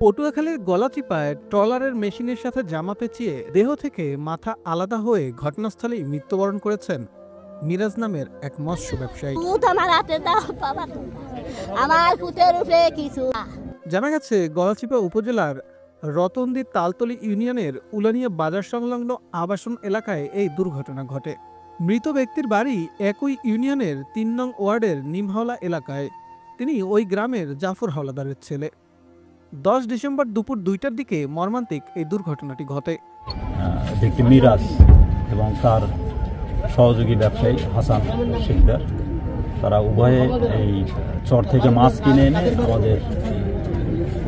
পটুয়াখালীর গলাচিপায় ট্রলারের মেশিনের সাথে জামা পেঁচিয়ে দেহ থেকে মাথা আলাদা হয়ে ঘটনাস্থলেই মৃত্যুবরণ করেছেন মিরাজ নামের এক মৎস্য ব্যবসায়ী। জানা গেছে গলাচিপা উপজেলার রতনদী তালতলী ইউনিয়নের উলানিয়া বাজার সংলগ্ন আবাসন এলাকায় এই দুর্ঘটনা ঘটে। মৃত ব্যক্তির বাড়ি একই ইউনিয়নের ৩ নং ওয়ার্ডের নিমহাওলা এলাকায়। তিনি ওই গ্রামের জাফর হাওলাদারের ছেলে। 10 ডিসেম্বর দুপুর 2টার দিকে মর্মান্তিক এই দুর্ঘটনাটি ঘটে। ব্যক্তি মিরাজ এবং তার সহযোগী ব্যবসায়ী হাসান শিকদার, তারা উভয়ে এই চর থেকে মাছ কিনে এনে আমাদের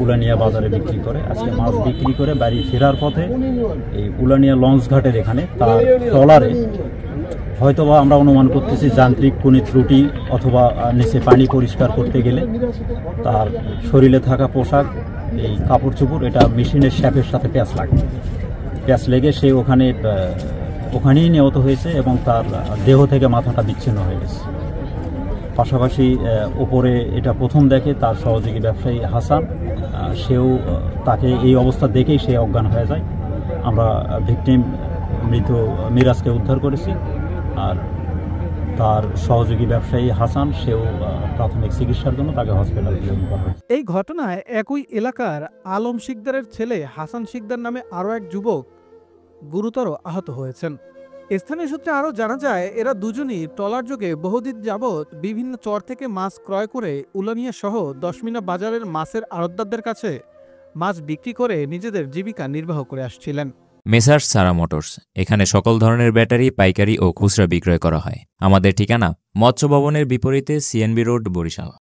উলানিয়া বাজারে বিক্রি করে। আজকে মাছ বিক্রি করে বাড়ি ফেরার পথে এই উলানিয়া লঞ্চ ঘাটের এখানে তার ট্রলারে হয়তোবা আমরা অনুমান করতেছি যান্ত্রিক কোনো ত্রুটি অথবা নিচে পানি পরিষ্কার করতে গেলে তার শরীরে থাকা পোশাক, এই কাপড় চোপড়, এটা মেশিনের শ্যাপের সাথে প্যাঁচ লেগে সে ওখানেই নিহত হয়েছে এবং তার দেহ থেকে মাথাটা বিচ্ছিন্ন হয়ে গেছে। পাশাপাশি ওপরে এটা প্রথম দেখে তার সহযোগী ব্যবসায়ী হাসান, সেও তাকে এই অবস্থা দেখেই সে অজ্ঞান হয়ে যায়। আমরা ভিকটিম মৃত মিরাজকে উদ্ধার করেছি, আর তার সহযোগী ব্যবসায়ী হাসান, সেও প্রাথমিক চিকিৎসার জন্য তাকে হসপিটালে প্রেরণ করা হয়েছে। এই ঘটনায় একই এলাকার আলম শিকদারের ছেলে হাসান শিকদার নামে আরও এক যুবক গুরুতর আহত হয়েছেন। স্থানীয় সূত্রে আরও জানা যায়, এরা দুজনই ট্রলার যোগে বহুদিন যাবৎ বিভিন্ন চর থেকে মাছ ক্রয় করে উলানিয়া সহ দশমিনা বাজারের মাছের আড়তদারদের কাছে মাছ বিক্রি করে নিজেদের জীবিকা নির্বাহ করে আসছিলেন। মেসার্স সারা মোটরস, এখানে সকল ধরনের ব্যাটারি পাইকারি ও খুচরা বিক্রয় করা হয়। আমাদের ঠিকানা মৎস্য ভবনের বিপরীতে সিএনবি রোড, বরিশাল।